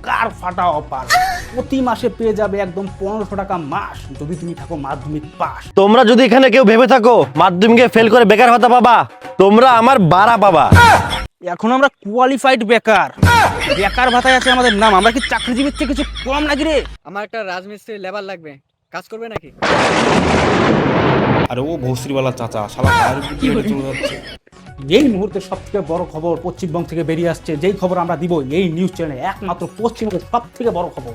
গার ফাটা অফার। প্রতি মাসে পেয়ে যাবে একদম 1500 টাকা মাস যদি তুমি থাকো মাধ্যমিক পাস। তোমরা যদি এখানে কেউ ভেবে থাকো মাধ্যমিকে ফেল করে বেকার ভাতা পাবা, তোমরা আমার বাড়া পাবা। এখন আমরা কোয়ালিফাইড বেকার, বেকার ভাতায় আছে আমাদের নাম। আমরা কি চাকরিজীবীর থেকে কিছু কম নাকি রে? আমার একটা রাজমিস্ত্রি লেবার লাগবে, কাজ করবে নাকি? আরে ও ভস্ত্রীওয়ালা চাচা শালা গায়ের উপর দিয়ে হেঁটে চলে যাচ্ছে। এই মুহূর্তে সবথেকে বড় খবর পশ্চিমবঙ্গ থেকে বেরিয়ে আসছে, যেই খবর আমরা দিব এই নিউজ চ্যানেলে, একমাত্র পশ্চিমবঙ্গের সব থেকে বড় খবর।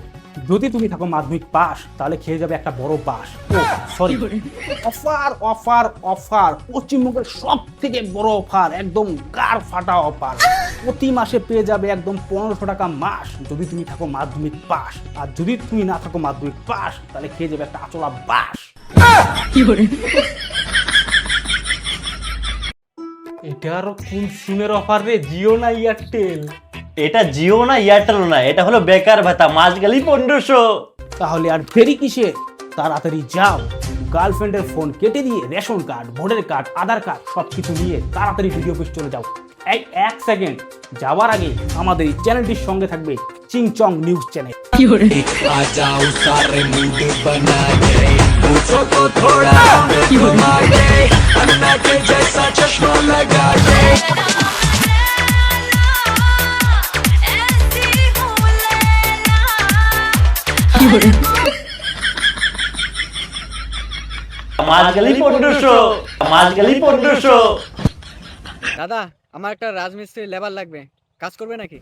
যদি তুমি থাকো মাধ্যমিক পাস তাহলে খেয়ে যাবে একটা বড় বাস। ও সরি, অফার অফার অফার, পশ্চিমবঙ্গের সব থেকে বড় অফার, একদম গার ফাটা অফার। প্রতি মাসে পেয়ে যাবে একদম 1500 টাকা মাস যদি তুমি থাকো মাধ্যমিক পাস। আর যদি তুমি না থাকো মাধ্যমিক পাস তাহলে খেয়ে যাবে একটা আচলা বাস। এটা আরো কোন সিমের অফার রে? জিও না এয়ারটেল? এটা জিও না এয়ারটেল না, এটা হলো বেকার ভাতা, মাস গেলেই 1500। তাহলে আর দেরি কিসের? তাড়াতাড়ি যাও, গার্লফ্রেন্ডের ফোন কেটে দিয়ে রেশন কার্ড, ভোটার কার্ড, আধার কার্ড সবকিছু নিয়ে তাড়াতাড়ি ভিডিও অফিস চলে যাও। এই 1 সেকেন্ড যাওয়ার আগে আমাদের এই চ্যানেলটির সঙ্গে থাকবে চিংচং নিউজ চ্যানেল। মাস গেলেই 1500, মাস গেলেই 1500। দাদা, আমার একটা রাজমিস্ত্রি লেবার লাগবে, কাজ করবে নাকি?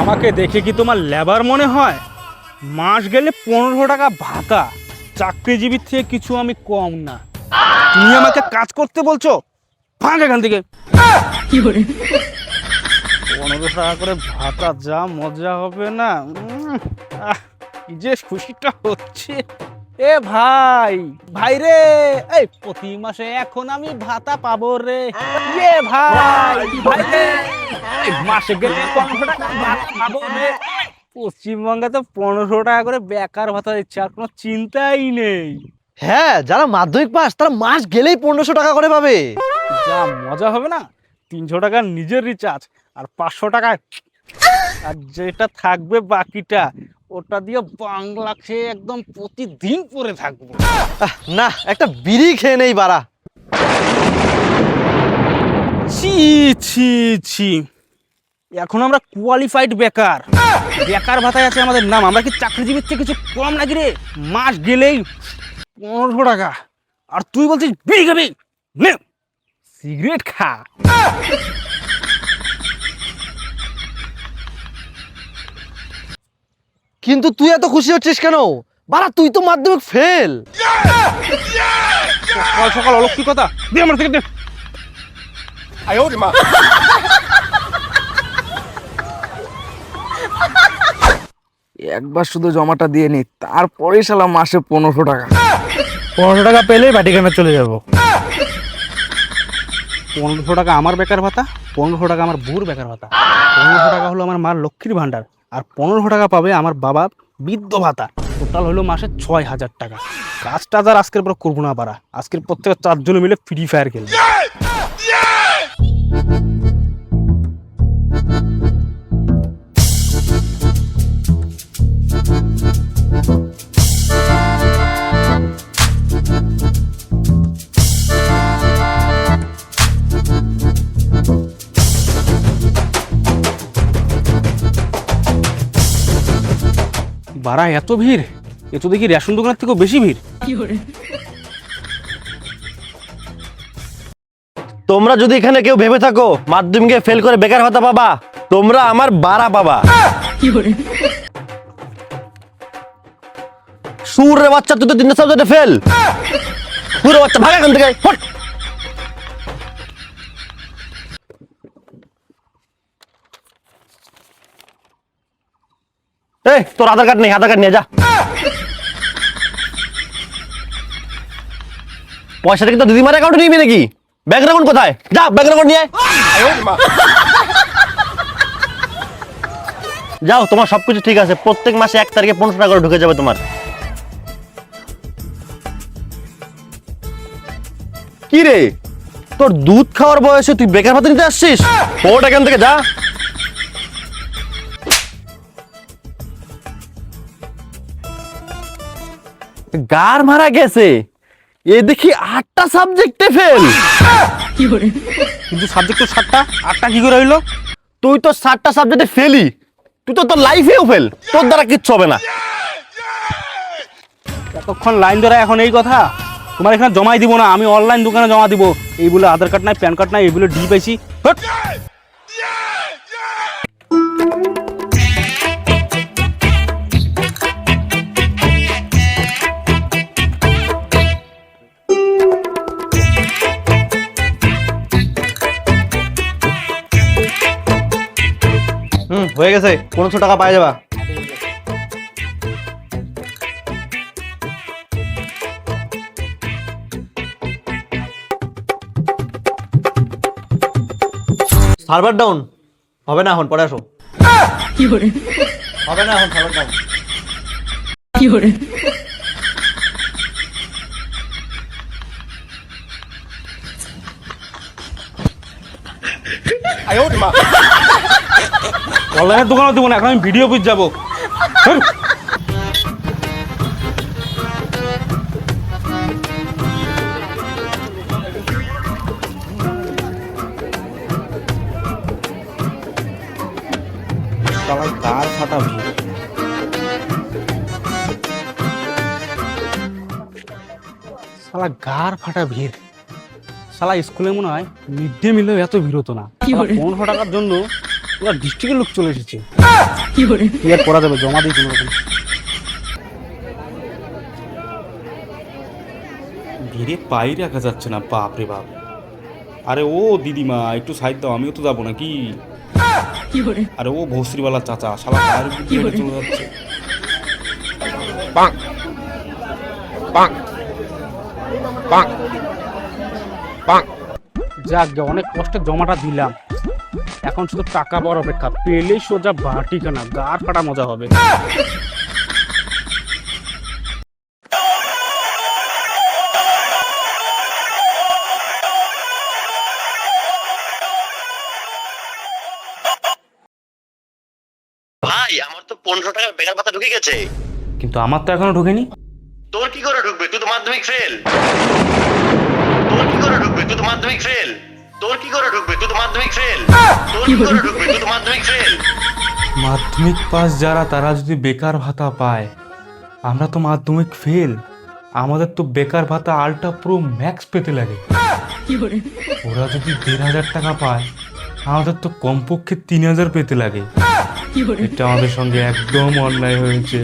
আমাকে দেখে কি তোমার লেবার মনে হয়? মাস গেলে 1500 টাকা ভাতা, চাকরিজীবীর থেকে কিছু আমি কম না। তুমি আমাকে কাজ করতে বলছো? ভাগ এখান থেকে। 1500 টাকা করে ভাতা, যা মজা হবে না। কি যে খুশিটা হচ্ছে। এ ভাই, ভাই রে, এই প্রতি মাসে এখন আমি ভাতা পাবো রে। এ ভাই, ভাই রে, এই মাসে গেলে 1500 টাকা ভাতা পাবো রে। পশ্চিমবঙ্গে তো 1500 টাকা করে বেকার ভাতা দিচ্ছে, আর কোনো চিন্তাই নেই। হ্যাঁ, যারা মাধ্যমিক পাস তারা মাস গেলেই 1500 টাকা করে পাবে। যা মজা হবে না। 300 টাকার নিজের রিচার্জ আর 500 টাকা, আর যেটা থাকবে বাকিটা ওটা দিয়ে বাংলা খেয়ে একদম প্রতিদিন পরে থাকবো। না, একটা বিড়ি খেয়ে নেই বাড়া। ছি ছি ছি, এখন আমরা কোয়ালিফাইড বেকার, বেকার ভাতায় আছে আমাদের নাম। আমরা কি চাকরিজীবীর থেকে কিছু কম নাকি রে? মাস গেলেই 1500 টাকা, আর তুই বলছিস বিড়ি খাবি? নে সিগারেট খা। কিন্তু তুই এত খুশি হচ্ছিস কেন বাড়া? তুই তো মাধ্যমিক ফেল। সকাল সকাল অলৌকিকতা দিয়ে আমার থেকে দে। একবার শুধু জমাটা দিয়ে নি, তারপরেই শালা মাসে 1500 টাকা। 1500 টাকা পেলেই বাটিখানে চলে যাব। 1500 টাকা আমার বেকার ভাতা, 1500 টাকা আমার বুড় বেকার ভাতা, 1500 টাকা হলো আমার মার লক্ষ্মীর ভান্ডার, আর 1500 টাকা পাবে আমার বাবা বৃদ্ধ ভাতা। টোটাল হলো মাসে 6000 টাকা। কাজটা আর আজকের পর করবো না পারা, আজকের প্রত্যেক 4 জন মিলে ফ্রি ফায়ার খেলবে। বাড়া এত ভিড়, এ তো দেখি রেশন দোকানের থেকেও বেশি ভিড়। তোমরা যদি এখানে কেউ ভেবে থাকো মাধ্যমিকে ফেল করে বেকার ভাতা পাবা, তোমরা আমার বাড়া পাবা। সুর রে বাচ্চা, তুই তো 3 সাবজেক্টে ফেল। সুর বাচ্চা, ভাগ এখান থেকে, ফট। এই তোর আধার কার্ড নেই, আধার কার্ড নিয়ে যা। পয়সাটা কি তো দিদিমার অ্যাকাউন্টে নিবি নাকি? ব্যাংক অ্যাকাউন্ট কোথায়? যা ব্যাংক অ্যাকাউন্ট নিয়ে যাও। তোমার সবকিছু ঠিক আছে, প্রত্যেক মাসে 1 তারিখে 1500 টাকা করে ঢুকে যাবে তোমার। কি রে, তোর দুধ খাওয়ার বয়সে তুই বেকার ভাতা নিতে আসছিস? ওটা এখান থেকে যা। গার মারা গেছে, এ দেখি 8টা সাবজেক্টে ফেল। কিন্তু সাবজেক্ট তো 7টা, 8টা কি করে হইলো? তুই তো 7টা সাবজেক্টে ফেলি, তুই তো তোর লাইফেও ফেল, তোর দ্বারা কিচ্ছু হবে না। এতক্ষণ লাইন ধরে এখন এই কথা? তোমার এখানে জমাই দিব না, আমি অনলাইন দোকানে জমা দিব। এই বলে আধার কার্ড নাই, প্যান কার্ড নাই, এই বলে ডি পাইছি। হট! হয়ে গেছে, 1500 টাকা পাই যাবা। সার্ভার ডাউন হবে না, এখন পরে আসো। হবে না এখন, সার্ভার ডাউন। অনলাইনের দোকানে দেবো না, এখন আমি ভিডিও অফিস যাবো। শালা কার ফাটা ভিড়। শালা গার ফাটা ভিড়। শালা স্কুলে মনে হয় মিড ডে মিলেও এত ভিড় হতো না। 1500 টাকার জন্য পুরো ডিস্ট্রিক্টের লোক চলে এসেছে। কি আর করা যাবে, জমা দিই কোনো রকম। ভিড়ে পাই রাখা যাচ্ছে না, বাপ রে বাপ। আরে ও দিদিমা, একটু সাইড দাও, আমিও তো যাবো নাকি? আরে ও ভস্রিওয়ালা চাচা, শালা গায়ের উপর দিয়ে হেঁটে চলে যাচ্ছে। যাক গে, অনেক কষ্টে জমাটা দিলাম, এখন শুধু টাকা বড় অপেক্ষা। পেলেই সোজা বাটি কেনা, গার ফাটা মজা হবে। ভাই, আমার তো 1500 টাকার বেকার ভাতা ঢুকে গেছে। কিন্তু আমার তো এখনো ঢোকেনি। তোর কি করে ঢুকবে? তুই তো মাধ্যমিক ফেল। তোর কি করে ঢুকবে? তুই তো মাধ্যমিক ফেল। তোর কি করে ঢুকবে? তুই তো মাধ্যমিক ফেল। তোর কি করে ঢুকবে? তুই তো মাধ্যমিক ফেল। মাধ্যমিক পাস যারা, তারা যদি বেকার ভাতা পায়, আমরা তো মাধ্যমিক ফেল, আমাদের তো বেকার ভাতা আল্ট্রা প্রো ম্যাক্স পেতে লাগে। ওরা যদি 1500 টাকা পায়, আমাদের তো কমপক্ষে 3000 পেতে লাগে। এটা আমাদের সঙ্গে একদম অন্যায় হয়েছে।